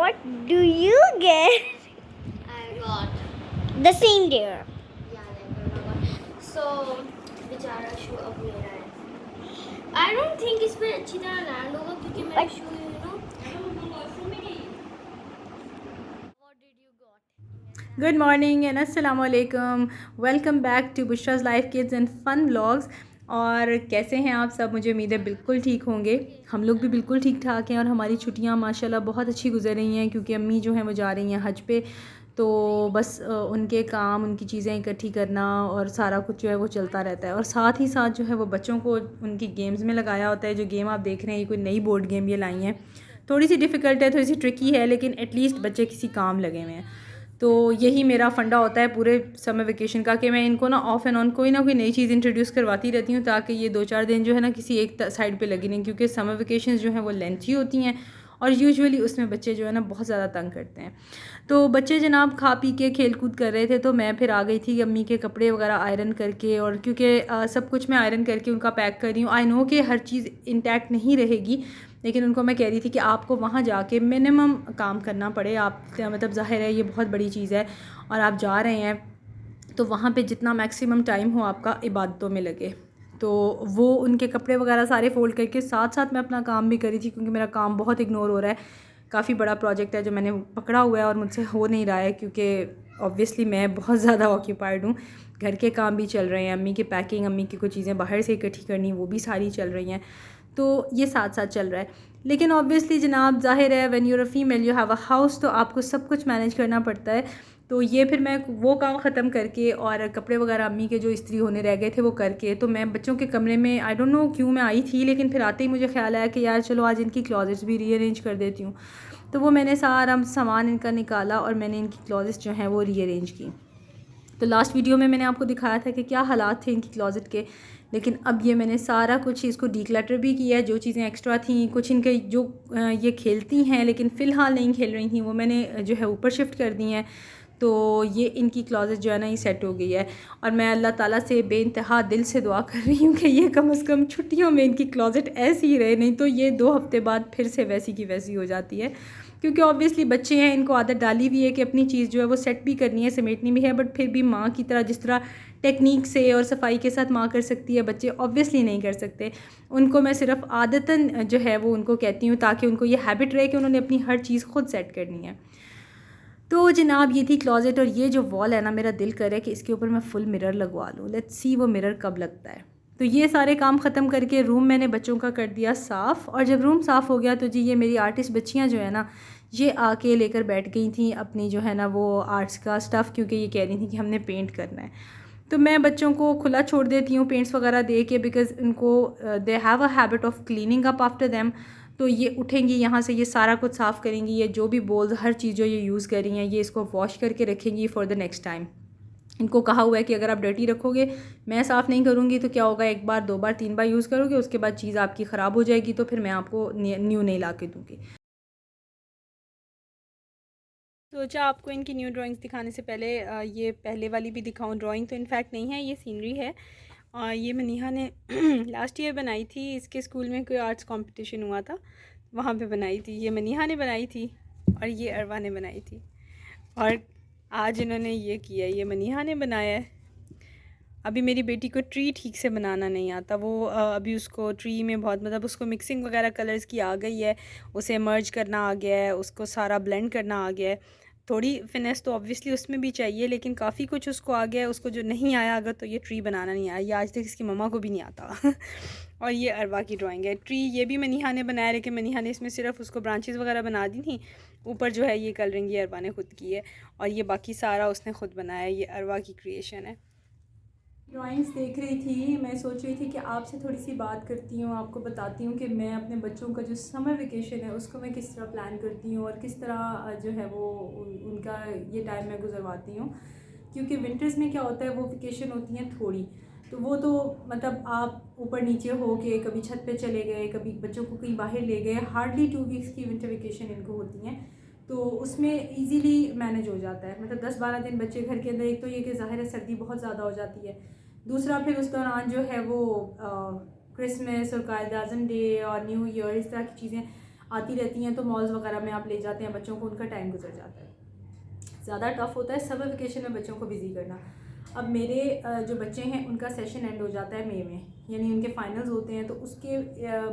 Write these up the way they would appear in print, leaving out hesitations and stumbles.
what do you get? I got The same deer. yeah like so बेचारा शू अब मेरा है. I don't think इस पे अच्छी तरह लैंड होगा क्योंकि मेरा But- शू वॉशरूम में नहीं. What did you got? Good morning and अस्सलाम वालेकुम. Welcome back to Bushra's life kids and fun vlogs. और कैसे हैं आप सब? मुझे उम्मीद है बिल्कुल ठीक होंगे. हम लोग भी बिल्कुल ठीक ठाक हैं और हमारी छुट्टियां माशाल्लाह बहुत अच्छी गुजर रही हैं क्योंकि अम्मी जो हैं वो जा रही हैं हज पे. तो बस उनके काम, उनकी चीज़ें इकट्ठी करना और सारा कुछ जो है वो चलता रहता है. और साथ ही साथ जो है वो बच्चों को उनकी गेम्स में लगाया होता है. जो गेम आप देख रहे हैं ये कोई नई बोर्ड गेम ये लाई हैं. थोड़ी सी डिफ़िकल्ट है, थोड़ी सी ट्रिकी है, लेकिन एटलीस्ट बच्चे किसी काम लगे हुए हैं. तो यही मेरा फ़ंडा होता है पूरे समर वेकेशन का कि मैं इनको ना ऑफ़ एंड ऑन कोई ना कोई नई चीज़ इंट्रोड्यूस करवाती रहती हूँ ताकि ये 2-4 दिन जो है ना किसी एक साइड पे लगी नहीं. क्योंकि समर वेकेशन जो हैं वो लेंथी होती हैं और यूजुअली उसमें बच्चे जो है ना बहुत ज़्यादा तंग करते हैं. तो बच्चे जनाब खा पी के खेल कूद कर रहे थे तो मैं फिर आ गई थी अम्मी के कपड़े वगैरह आयरन करके. और क्योंकि सब कुछ मैं आयरन करके उनका पैक कर रही हूँ. आई नो कि हर चीज़ इंटैक्ट नहीं रहेगी, लेकिन उनको मैं कह रही थी कि आपको वहाँ जाके मिनिमम काम करना पड़े. आप मतलब ज़ाहिर है ये बहुत बड़ी चीज़ है और आप जा रहे हैं तो वहाँ पे जितना मैक्सिमम टाइम हो आपका इबादतों में लगे. तो वो उनके कपड़े वगैरह सारे फ़ोल्ड करके साथ साथ मैं अपना काम भी करी थी क्योंकि मेरा काम बहुत इग्नोर हो रहा है. काफ़ी बड़ा प्रोजेक्ट है जो मैंने पकड़ा हुआ है और मुझसे हो नहीं रहा है क्योंकि ऑब्वियसली मैं बहुत ज़्यादा ऑक्यूपाइड हूँ. घर के काम भी चल रहे हैं, अम्मी की पैकिंग, अम्मी की कुछ चीज़ें बाहर से इकट्ठी करनी वो भी सारी चल रही हैं. तो ये साथ साथ चल रहा है. लेकिन ऑब्वियसली जनाब ज़ाहिर है when you're a female you have a house, तो आपको सब कुछ मैनेज करना पड़ता है. तो ये फिर मैं वो काम ख़त्म करके और कपड़े वगैरह अम्मी के जो इस्त्री होने रह गए थे वो करके तो मैं बच्चों के कमरे में आई डोंट नो क्यों मैं आई थी, लेकिन फिर आते ही मुझे ख्याल आया कि यार चलो आज इनकी क्लॉजेट्स भी रीअरेंज कर देती हूँ. तो वो मैंने सारा सामान इनका निकाला और मैंने इनकी क्लॉजेट्स जो हैं वो रीअरेंज की. तो लास्ट वीडियो में मैंने आपको दिखाया था कि क्या हालात थे इनकी क्लॉजेट के, लेकिन अब ये मैंने सारा कुछ इसको डीक्लटर भी किया है. जो चीज़ें एक्स्ट्रा थी, कुछ इनके जो ये खेलती हैं लेकिन फ़िलहाल नहीं खेल रही थी, वो मैंने जो है ऊपर शिफ्ट कर दी हैं. तो ये इनकी क्लॉजेट जो है ना ये सेट हो गई है. और मैं अल्लाह ताला से बेइंतहा दिल से दुआ कर रही हूँ कि ये कम से कम छुट्टियों में इनकी क्लॉजेट ऐसी ही रहे, नहीं तो ये 2 हफ्ते बाद फिर से वैसी की वैसी हो जाती है. क्योंकि ऑब्वियसली बच्चे हैं, इनको आदत डाली हुई है कि अपनी चीज़ जो है वो सेट भी करनी है, समेटनी भी है. बट फिर भी माँ की तरह जिस तरह टेक्निक से और सफाई के साथ माँ कर सकती है, बच्चे ऑब्वियसली नहीं कर सकते. उनको मैं सिर्फ आदतन जो है वो उनको कहती हूँ ताकि उनको ये हैबिट रहे कि उन्होंने अपनी हर चीज़ खुद सेट करनी है. तो जनाब ये थी क्लॉजेट. और ये जो वॉल है ना, मेरा दिल कर रहा है कि इसके ऊपर मैं फुल मिरर लगवा लूँ. लेट्स सी वो मिरर कब लगता है. तो ये सारे काम ख़त्म करके रूम मैंने बच्चों का कर दिया साफ़. और जब रूम साफ़ हो गया तो जी ये मेरी आर्टिस्ट बच्चियाँ जो है ना ये आके लेकर बैठ गई थी अपनी जो है ना वो आर्ट्स का स्टफ़, क्योंकि ये कह रही थी कि हमने पेंट करना है. तो मैं बच्चों को खुला छोड़ देती हूँ पेंट्स वगैरह दे के, बिकॉज़ उनको they have a habit of cleaning up after them. तो ये उठेंगी यहाँ से, ये सारा कुछ साफ़ करेंगी, ये जो भी बोल्स हर चीज़ जो ये यूज़ कर रही हैं ये इसको वॉश करके रखेंगी फॉर द नेक्स्ट टाइम. इनको कहा हुआ है कि अगर आप डर्टी रखोगे, मैं साफ़ नहीं करूँगी तो क्या होगा, 1 बार 2 बार 3 बार यूज़ करोगे, उसके बाद चीज़ आपकी ख़राब हो जाएगी तो फिर मैं आपको न्यू नहीं ला के दूँगी. सोचा आपको इनकी न्यू ड्राइंग्स दिखाने से पहले ये पहले वाली भी दिखाऊं. ड्राइंग तो इनफैक्ट नहीं है, ये सीनरी है. और ये मनीहा ने लास्ट ईयर बनाई थी. इसके स्कूल में कोई आर्ट्स कंपटीशन हुआ था, वहाँ पे बनाई थी. ये मनीहा ने बनाई थी और ये अरवा ने बनाई थी. और आज इन्होंने ये किया, ये मनीहा ने बनाया है. अभी मेरी बेटी को ट्री ठीक से बनाना नहीं आता. वो अभी उसको ट्री में बहुत मतलब उसको मिक्सिंग वगैरह कलर्स की आ गई है, उसे मर्ज करना आ गया है, उसको सारा ब्लेंड करना आ गया है. थोड़ी फिनेस तो ऑब्वियसली उसमें भी चाहिए, लेकिन काफ़ी कुछ उसको आ गया है. उसको जो नहीं आया अगर, तो ये ट्री बनाना नहीं आया. ये आज तक इसकी मम्मा को भी नहीं आता. और ये अरवा की ड्राइंग है. ट्री ये भी मनीहा ने बनाया, लेकिन मनीहा ने इसमें सिर्फ उसको ब्रांचेस वगैरह बना दी थी. ऊपर जो है ये कलरिंग ये अरवा ने खुद की है और ये बाकी सारा उसने खुद बनाया है. ये अरवा की क्रिएशन है. ड्राइंग्स देख रही थी, मैं सोच रही थी कि आपसे थोड़ी सी बात करती हूँ, आपको बताती हूँ कि मैं अपने बच्चों का जो समर वेकेशन है उसको मैं किस तरह प्लान करती हूँ और किस तरह जो है वो उनका ये टाइम मैं गुजरवाती हूँ. क्योंकि विंटर्स में क्या होता है, वो वेकेशन होती हैं थोड़ी, तो वो तो मतलब आप ऊपर नीचे हो के कभी छत पे चले गए, कभी बच्चों को कहीं बाहर ले गए. हार्डली 2 वीक्स की विंटर वेकेशन इनको होती हैं, तो उसमें इजीली मैनेज हो जाता है. मतलब 10-12 दिन बच्चे घर के अंदर, एक तो ये कि ज़ाहिर है सर्दी बहुत ज़्यादा हो जाती है, दूसरा फिर उस दौरान जो है वो क्रिसमस और कायद आज़म डे और न्यू ईयर इस तरह की चीज़ें. आती रहती हैं तो मॉल्स वगैरह में आप ले जाते हैं बच्चों को, उनका टाइम गुजर जाता है। ज़्यादा टफ़ होता है समर वेकेशन में बच्चों को बिज़ी करना। अब मेरे जो बच्चे हैं उनका सेशन एंड हो जाता है मई में, यानी उनके फाइनल्स होते हैं, तो उसके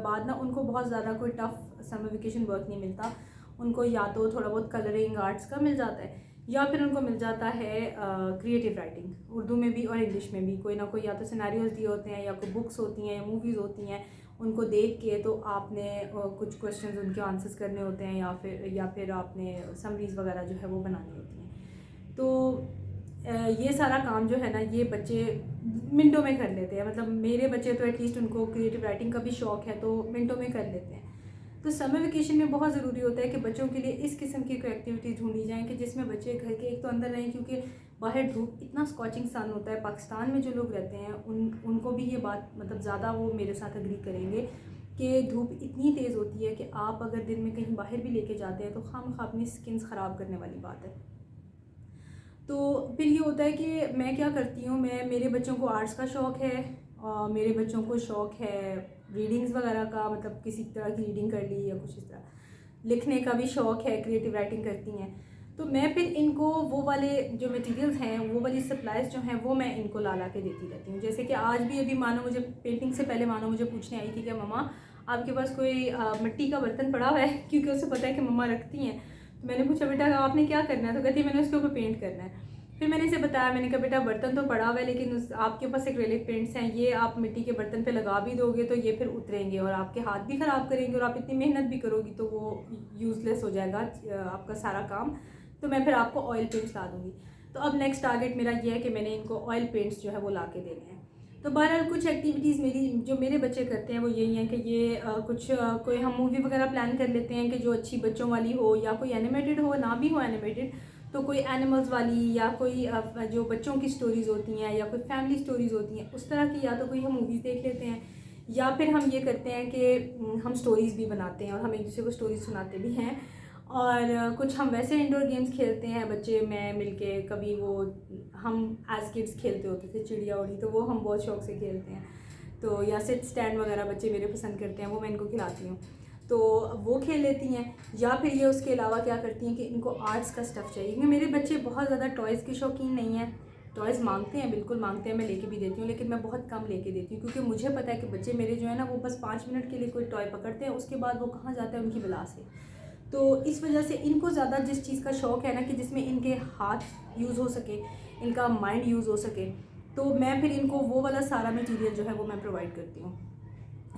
बाद ना उनको बहुत ज़्यादा कोई टफ़ समर वेकेशन वर्क नहीं मिलता। उनको या तो थोड़ा बहुत कलरिंग आर्ट्स का मिल जाता है या फिर उनको मिल जाता है क्रिएटिव राइटिंग, उर्दू में भी और इंग्लिश में भी कोई ना कोई, या तो सिनेरियोज दिए होते हैं या कोई बुक्स होती हैं या मूवीज़ होती हैं, उनको देख के तो आपने कुछ क्वेश्चंस उनके आंसर्स करने होते हैं या फिर आपने समरीज़ वगैरह जो है वो बनानी होती हैं। तो ये सारा काम जो है ना ये बच्चे मिनटों में कर लेते हैं। मतलब मेरे बच्चे तो एटलीस्ट उनको क्रिएटिव राइटिंग का भी शौक़ है तो मिनटों में कर लेते हैं। तो समर वेकेशन में बहुत ज़रूरी होता है कि बच्चों के लिए इस किस्म की कोई एक्टिविटीज़ ढूंढी जाएँ कि जिसमें बच्चे घर के एक तो अंदर रहें, क्योंकि बाहर धूप इतना स्कॉचिंग सन होता है। पाकिस्तान में जो लोग रहते हैं उनको भी ये बात मतलब ज़्यादा वो मेरे साथ एग्री करेंगे कि धूप इतनी तेज़ होती है कि आप अगर दिन में कहीं बाहर भी लेके जाते हैं तो खामखा अपनी स्किन ख़राब करने वाली बात है। तो फिर ये होता है कि मैं क्या करती हूँ, मेरे बच्चों को आर्ट्स का शौक़ है और मेरे बच्चों को शौक़ है रीडिंग्स वगैरह का, मतलब किसी तरह की रीडिंग कर ली या कुछ इस तरह, लिखने का भी शौक़ है, क्रिएटिव राइटिंग करती हैं। तो मैं फिर इनको वो वाले जो मटेरियल्स हैं, वो वाली सप्लाइज जो हैं वो मैं इनको ला के देती रहती हूँ। जैसे कि आज भी अभी मानो मुझे पेंटिंग से पहले मानो मुझे पूछने आई थी कि मम्मा आपके पास कोई मिट्टी का बर्तन पड़ा हुआ है, क्योंकि उसे पता है कि मम्मा रखती हैं। तो मैंने पूछा बेटा आपने क्या करना है, तो कहती है मैंने उसके ऊपर पेंट करना है। फिर मैंने इसे बताया, मैंने कहा बेटा बर्तन तो पड़ा हुआ है लेकिन आपके पास एक्रेलिक पेंट्स हैं, ये आप मिट्टी के बर्तन पे लगा भी दोगे तो ये फिर उतरेंगे और आपके हाथ भी ख़राब करेंगे और आप इतनी मेहनत भी करोगी तो वो यूज़लेस हो जाएगा आपका सारा काम। तो मैं फिर आपको ऑयल पेंट्स ला दूँगी। तो अब नेक्स्ट टारगेट मेरा ये है कि मैंने इनको ऑयल पेंट्स जो है वो ला के देने हैं। तो बहरहाल कुछ एक्टिविटीज़ जो मेरे बच्चे करते हैं वो यही हैं कि ये कोई हम मूवी वगैरह प्लान कर लेते हैं कि जो अच्छी बच्चों वाली हो, या कोई एनिमेटेड हो, ना भी हो एनिमेटेड तो कोई एनिमल्स वाली या कोई जो बच्चों की स्टोरीज़ होती हैं या कोई फैमिली स्टोरीज़ होती हैं उस तरह की, या तो कोई हम मूवीज़ देख लेते हैं, या फिर हम ये करते हैं कि हम स्टोरीज़ भी बनाते हैं और हम एक दूसरे को स्टोरीज़ सुनाते भी हैं। और कुछ हम वैसे इंडोर गेम्स खेलते हैं बच्चे मैं मिलके, कभी वो हम एज किड्स खेलते होते थे चिड़िया उड़ी, तो वो हम बहुत शौक से खेलते हैं। तो या सिट स्टैंड वगैरह बच्चे मेरे पसंद करते हैं, वो मैं इनको खिलाती हूँ तो वो खेल लेती हैं। या फिर ये उसके अलावा क्या करती हैं कि इनको आर्ट्स का स्टफ़ चाहिए, क्योंकि मेरे बच्चे बहुत ज़्यादा टॉयज़ के शौकीन नहीं हैं। टॉयज़ मांगते हैं, बिल्कुल मांगते हैं, मैं लेके भी देती हूँ, लेकिन मैं बहुत कम लेके देती हूँ क्योंकि मुझे पता है कि बच्चे मेरे जो है ना वो बस 5 मिनट के लिए कोई टॉय पकड़ते हैं, उसके बाद वो कहाँ जाता है उनकी बला से। तो इस वजह से इनको ज़्यादा जिस चीज़ का शौक़ है ना कि जिसमें इनके हाथ यूज़ हो सके, इनका माइंड यूज़ हो सके, तो मैं फिर इनको वो वाला सारा मटीरियल जो है वो मैं प्रोवाइड करती हूँ।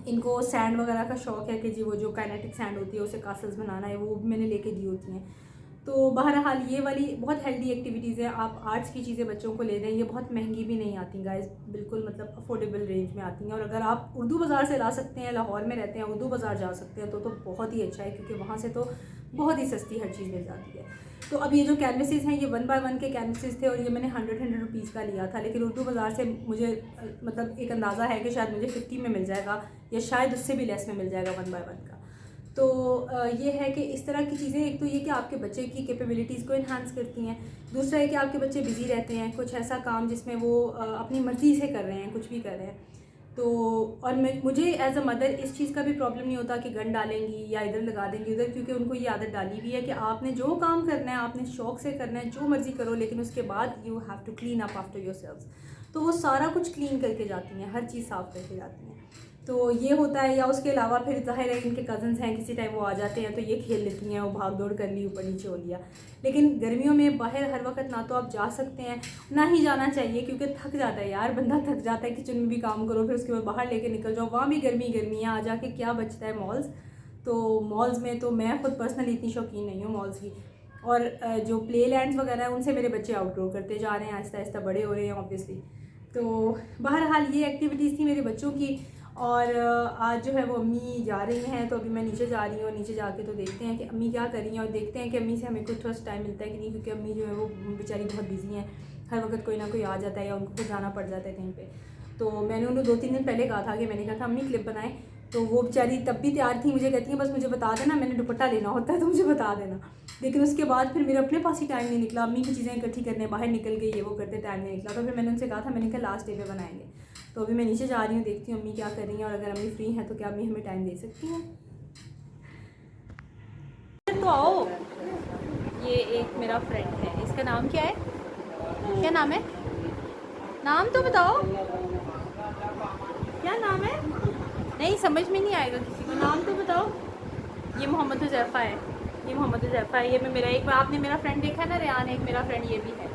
इनको सैंड वगैरह का शौक़ है कि जी वो जो काइनेटिक सैंड होती है उसे कासल्स बनाना है, वो भी मैंने लेके दी होती हैं। तो बहरहाल ये वाली बहुत हेल्दी एक्टिविटीज़ है। आप आर्ट्स की चीज़ें बच्चों को ले दें, ये बहुत महंगी भी नहीं आती गाइस, बिल्कुल मतलब अफोर्डेबल रेंज में आती हैं। और अगर आप उर्दू बाज़ार से ला सकते हैं, लाहौर में रहते हैं, उर्दू बाज़ार जा सकते हैं तो बहुत ही अच्छा है, क्योंकि वहाँ से तो बहुत ही सस्ती हर चीज़ मिल जाती है। तो अब ये जो कैनवसेस हैं ये 1 बाय 1 के कैनवसेस थे और ये मैंने 100 रुपीज़ का लिया था, लेकिन उर्दू बाज़ार से मुझे मतलब एक अंदाज़ा है कि शायद मुझे 50 में मिल जाएगा या शायद उससे भी लेस में मिल जाएगा 1 बाय 1 का। तो ये है कि इस तरह की चीज़ें, एक तो ये कि आपके बच्चे की कैपेबिलिटीज़ को इन्हांस करती हैं, दूसरा है कि आपके बच्चे बिज़ी रहते हैं, कुछ ऐसा काम जिसमें वो अपनी मर्ज़ी से कर रहे हैं, कुछ भी कर रहे हैं। तो और मुझे एज़ अ मदर इस चीज़ का भी प्रॉब्लम नहीं होता कि गन डालेंगी या इधर लगा देंगी उधर, क्योंकि उनको ये आदत डाली हुई है कि आपने जो काम करना है आपने शौक़ से करना है, जो मर्ज़ी करो, लेकिन उसके बाद you have to clean up after yourselves. तो वो सारा कुछ क्लीन करके जाती हैं, हर चीज़ साफ़ करके जाती हैं। तो ये होता है। या उसके अलावा फिर ज़ाहिर है इनके कज़न्स हैं, किसी टाइम वो आ जाते हैं तो ये खेल लेती हैं, वो भाग दौड़ कर ली, ऊपर नीचे हो लिया। लेकिन गर्मियों में बाहर हर वक्त ना तो आप जा सकते हैं, ना ही जाना चाहिए, क्योंकि थक जाता है यार, बंदा थक जाता है। किचन में भी काम करो, फिर उसके बाद बाहर लेके निकल जाओ, वहाँ भी गर्मी है, आ जाके क्या बचता है मॉल्स। तो मॉल्स में तो मैं खुद पर्सनली इतनी शौकीन नहीं हूँ मॉल्स की। और जो प्ले लैंड्स वगैरह हैं उनसे मेरे बच्चे आउटडोर करते जा रहे हैं, आहिस्ता आहिस्ता बड़े हो रहे हैं ऑब्वियसली। तो बहरहाल ये एक्टिविटीज़ थी मेरे बच्चों की। और आज जो है वो अम्मी जा रही हैं, तो अभी मैं नीचे जा रही हूँ, नीचे जाके तो देखते हैं कि अम्मी क्या कर रही हैं और देखते हैं कि अम्मी से हमें कुछ थोड़ा टाइम मिलता है कि नहीं, क्योंकि अम्मी जो है वो बेचारी बहुत बिजी हैं, हर वक्त कोई ना कोई आ जाता है या उनको कुछ जाना पड़ जाता है कहीं पे। तो मैंने उन्हें 2-3 दिन पहले कहा था कि मैंने कहा था अम्मी क्लिप बनाएं, तो वो बेचारी तब भी तैयार थी, मुझे कहती हैं बस मुझे बता देना, मैंने दुपट्टा लेना होता है तो मुझे बता देना। लेकिन उसके बाद फिर मेरे अपने पास ही टाइम नहीं निकला, अम्मी की चीज़ें इकट्ठी करने बाहर निकल गई, ये वो करते टाइम नहीं निकला। तो फिर मैंने उनसे कहा था, मैंने कहा लास्ट डे पे बनाएंगे। तो अभी मैं नीचे जा रही हूँ, देखती हूँ अम्मी क्या कर रही हैं, और अगर अम्मी फ्री हैं तो क्या अम्मी हमें टाइम दे सकती हैं। तो आओ। ये एक मेरा फ्रेंड है, इसका नाम क्या है? क्या नाम है? नाम तो बताओ, क्या नाम है? नहीं समझ में नहीं आएगा किसी को, नाम तो बताओ। ये मोहम्मद हुज़ैफ़ा है, ये मोहम्मद हुज़ैफ़ा है। ये मैं मेरा एक, आपने मेरा फ्रेंड देखा है ना रेहान, एक मेरा फ्रेंड ये भी है।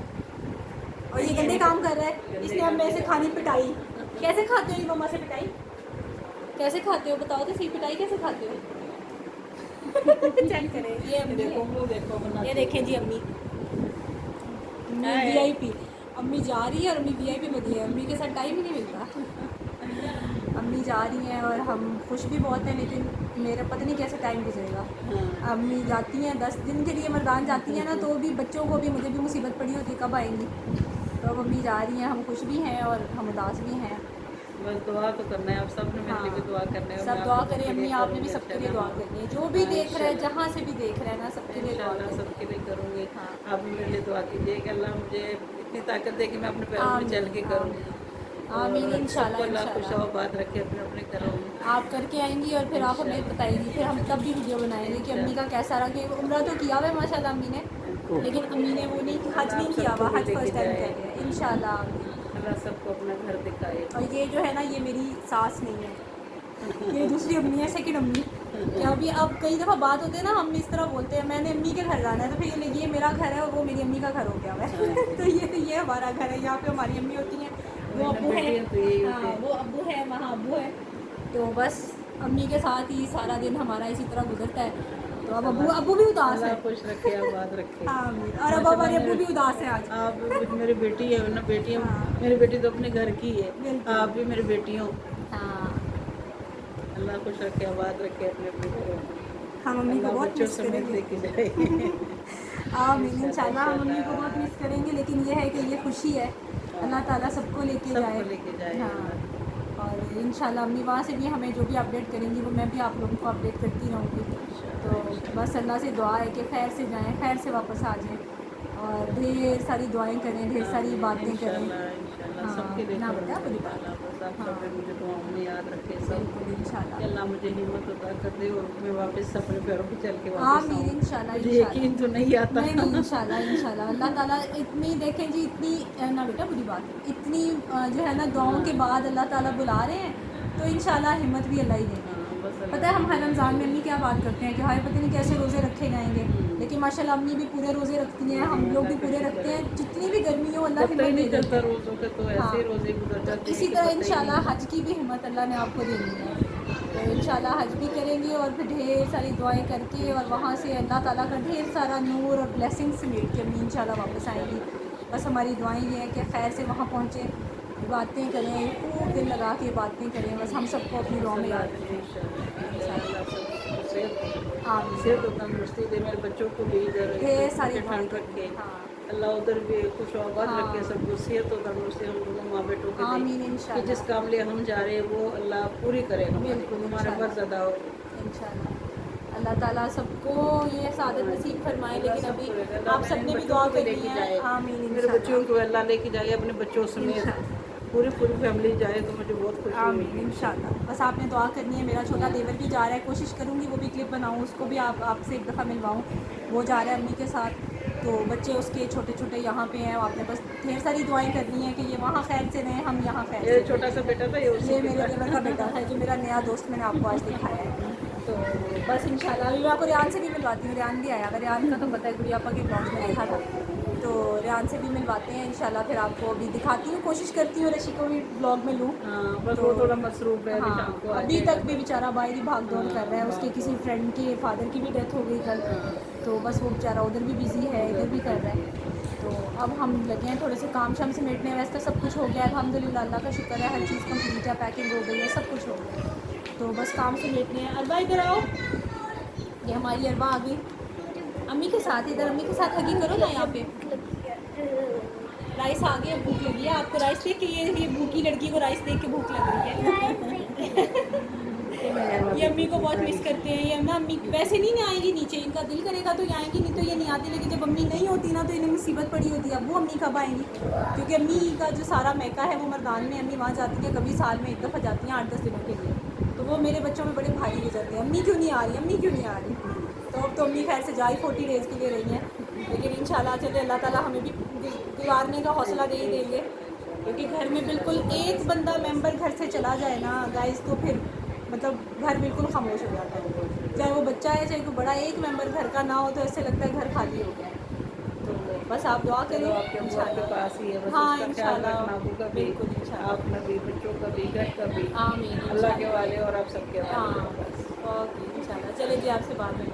और ये गंदे काम कर रहा है, इसने अब मेरे से खानी पिटाई। कैसे खाते हो ये मम्मा से पिटाई? कैसे खाते हो बताओ तो सही, पिटाई कैसे खाते हो? चेक करें, ये अम्मी है। ये देखें जी अम्मी VIP। अम्मी जा रही है और अम्मी VIP बनी है, अम्मी के साथ टाइम ही नहीं मिलता। अम्मी जा रही हैं और हम खुश भी बहुत हैं, लेकिन मेरा पता नहीं कैसे टाइम गुजरेगा। अम्मी जाती हैं 10 दिन के लिए मर्दान जाती हैं ना, तो भी बच्चों को भी मुझे भी मुसीबत पड़ी होती है कब आएंगी। तो अब अम्मी जा रही हैं, हम खुश भी हैं और हम उदास भी हैं। बस दुआ तो करना है, आप सब ने मेरे लिए भी दुआ करना है। सब दुआ करें, अम्मी आपने भी सबके लिए दुआ करनी है, जो भी देख रहे हैं जहाँ से भी देख रहे हैं ना, सबके लिए दुआ इंशाल्लाह करें। सबके लिए करूँगी। हाँ। आप भी मेरे लिए दुआ कीजिए कि अल्लाह मुझे इतनी ताकत दे कि मैं अपने पैरों में चल के करूँ। आमीन इंशाल्लाह अल्लाह इंशाल्लाह। खुशाबाद रखे अपने अपने घरों में। आप करके आएंगी और फिर आप हमें बताएंगी, फिर हम तब भी वीडियो बनाएंगे कि अम्मी का कैसा रहा। कि उम्रा तो किया हुआ है माशाल्लाह अम्मी ने, लेकिन अम्मी ने वो नहीं, हज नहीं किया हुआ, हज फर्स्ट टाइम कर रहे हैं इंशाल्लाह। अल्लाह सबको अपना घर दिखाए। और ये जो है ना, ये मेरी सास नहीं है, ये दूसरी अम्मी है, सेकंड अम्मी। कि अभी अब कई दफ़ा बात होते हैं ना, हम इस तरह बोलते हैं मैंने अम्मी के घर जाना है, तो फिर ये मेरा घर है और वो मेरी अम्मी का घर हो गया है। तो ये हमारा घर है, यहाँ पे हमारी अम्मी होती हैं, वो अब्बू है। हाँ वो अब्बू है, वहाँ अब्बू है। तो बस अम्मी के साथ ही सारा दिन हमारा इसी तरह गुजरता है। तो अब अब्बू भी उदास है। अल्लाह खुश रखे, आबाद रखे। आमीन। और अब हमारे अब्बू भी उदास है आज। आप मेरी बेटी है ना, बेटी हाँ। मेरी बेटी तो अपने घर की है, बिल्कुल। आप भी मेरी बेटी हो। हाँ, अल्लाह खुश रखे, आबाद रखे अपने अपने घरों में। हम अम्मी को अल्लाह बहुत बच्चों मिस समेत करेंगे। लेके जाए। आमीन इंशाल्लाह। हम अम्मी को बहुत मिस करेंगे, लेकिन ये है कि ये खुशी है, अल्लाह ताला सबको लेके जाए। सबको लेके जाए। हाँ, और इंशाल्लाह अम्मी वहाँ से भी हमें जो भी अपडेट करेंगी वो मैं भी आप लोगों को अपडेट करती रहूँगी। तो बस अल्लाह से दुआ है कि खैर से जाएं, खैर से वापस आ जाएं, और ढेर सारी दुआएं करें, ढेर सारी बातें करें। इंशाल्लाह हाँ, सबके लिए ना करूँगी। बेटा, बुरी बात। इंशाल्लाह बस आप हाँ। सब भी मुझे दुआओं में याद रखें सब। बिल्कुल इंशाल्लाह। कि अल्लाह मुझे हिम्मत और ताकत दे और मैं वापस अपने पैरों पे चल के वापस आमीन आऊँ। इंशाल्लाह मुझे इंशाल्लाह। यकीन तो नहीं आता। नहीं इंशाल्लाह इंशाल्लाह। अल्लाह ताला इतनी, देखें जी इतनी ना बेटा बुरी बात, इतनी जो है ना दुआओं के बाद अल्लाह ताला बुला रहे हैं, तो इंशाल्लाह हिम्मत भी अल्लाह ही देंगे। हाँ, बस अल्लाह- पता है हम हर रमज़ान में अम्मी क्या बात करते हैं कि हाय पता नहीं कैसे रोज़े रखे जाएंगे, लेकिन माशाल्लाह अम्मी भी पूरे रोज़े रखती हैं, हम लोग भी पूरे रखते हैं, जितनी भी गर्मी हो अल्लाह पता ही हिम्मत नहीं दे देता चलता है। रोज़ों के, तो ऐसे हाँ। ही रोज़े गुजर जाते हैं इसी कि तरह पता ही इंशाल्लाह नहीं। हज की भी हिम्मत अल्लाह ने आपको देनी है। तो इंशाल्लाह हज भी करेंगे और फिर ढेर सारी दुआएं करके और वहाँ से अल्लाह ताला का ढेर सारा नूर और ब्लेसिंग्स मिल के अम्मी इंशाल्लाह वापस आएंगी। बस हमारी दुआएं ये है कि खैर से वहाँ पहुँचे, बातें करें, खूब दिल लगा के बातें करें, बस हम सबको अपनी दुआ में याद रखें। आमीन। सेहत और तंदुरुस्ती दे, मेरे बच्चों को भी इधर ढेर सारी ठंड दुआएं रखे। हाँ। अल्लाह उधर भी खुश आबाद हाँ। रखे, सबको सेहत और तंदुरुस्ती हम दोनों माँ बेटों के आमीन दे। कि इंशाल्लाह। जिस काम लिए हम जा रहे हैं वो अल्लाह पूरी करे, बिल्कुल, हमारे इंशाल्लाह। फर्ज अदा हो। इंशाल्लाह अल्लाह ताला सबको ये सादत नसीब फरमाए, लेकिन अभी अल्लाह आप सबने भी बच्चों दुआ को करनी लेके है। जाए। आमीन मेरे इंशाल्लाह। बच्चों को अल्लाह लेके जाए, अपने बच्चों समेत इंशाल्लाह। पूरी फैमिली जाए तो मुझे बहुत खुशी आमीन होगी। इंशाल्लाह। बस आपने दुआ करनी है। मेरा छोटा देवर भी जा रहा है, कोशिश करूँगी वो भी क्लिप बनाऊँ, उसको भी आपसे एक दफ़ा मिलवाऊँ। वो जा रहा है अम्मी के साथ, तो बच्चे उसके छोटे छोटे यहाँ पे हैं। आपने बस ढेर सारी दुआएं करनी है कि ये वहाँ खैर से रहें, हम यहाँ खैर ये से छोटा सा बेटा था, ये मेरे देवर का बेटा है, जो मेरा नया दोस्त मैंने आपको आज दिखाया है। तो बस इंशाल्लाह अभी मैं आपको रेहान से भी मिलवाती हूँ। रेहान भी आया हुआ, रेहान का तो पता है गुड़िया के ब्लॉग में देखा था, तो रेहान से भी मिलवाते हैं इंशाल्लाह। फिर आपको अभी दिखाती हूँ, कोशिश करती हूँ रशी को भी ब्लॉग में लूँ। हाँ, बस तो वो थोड़ा मसरूफ है, अभी हाँ, शाम को आ अभी जाएगा। तक भी बेचारा बाहर ही भाग दौड़ कर रहा है। उसके किसी फ्रेंड के फादर की भी डेथ हो गई कल, तो बस वो बेचारा उधर भी बिज़ी है, इधर भी कर रहा है। तो अब हम लगे हैं थोड़े से काम शाम समेटने। वैसे तो सब कुछ हो गया है अल्हम्दुलिल्लाह, अल्लाह का शुक्र है, हर चीज़ कंप्लीट है, पैकिंग हो गई है, सब कुछ हो गया है। तो बस काम समेटने हैं। अरबा इधर आओ, ये हमारी अरबा आ गई अम्मी के साथ। इधर अम्मी के साथ हगी करो ना, यहाँ पे राइस आ गया। भूख लगी है आपको राइस देख के? ये भूखी लड़की को राइस देख के भूख लग रही है। ये अम्मी को बहुत मिस करते हैं। ये ना अम्मी वैसे नहीं आएंगी नीचे, इनका दिल करेगा तो ये आएंगी, नहीं तो ये नहीं आती। लेकिन जब अम्मी नहीं होती ना तो इन्हें मुसीबत पड़ी होती है। अब वो अम्मी कब आएंगी? क्योंकि अम्मी का जो सारा मैका है वो मर्दान में, अम्मी वहाँ जाती है, कभी साल में एक दफ़ा जाती हैं 8-10 दिनों के लिए। तो वो मेरे बच्चों में बड़े भारी हो जाते हैं, अम्मी क्यों नहीं आ रही, अम्मी क्यों नहीं आ रही। तो अब तो अम्मी खैर से जा ही 40 डेज़ के लिए रही हैं, लेकिन इंशाल्लाह चले अल्लाह ताला हमें भी गुजारने का हौसला दे ही देंगे, क्योंकि घर में बिल्कुल एक बंदा मेंबर घर से चला जाए ना गाइस, तो फिर मतलब घर बिल्कुल खामोश हो जाता है, चाहे वो बच्चा है चाहे कोई बड़ा, एक मेंबर घर का ना हो तो ऐसे लगता है घर खाली हो गया है। तो बस आप दुआ करें आपके इंशाल्लाह। पास ही है, बस हाँ उसका ख्याल इंशाल्लाह, रखना, अबू का भी, बिल्कुल इंशाल्लाह। अपना भी, बच्चों का भी, घर का भी, आमीन अल्लाह के वाले और आप सबके हाँ वाले। बस ओके इंशाल्लाह। चले जी आपसे बात में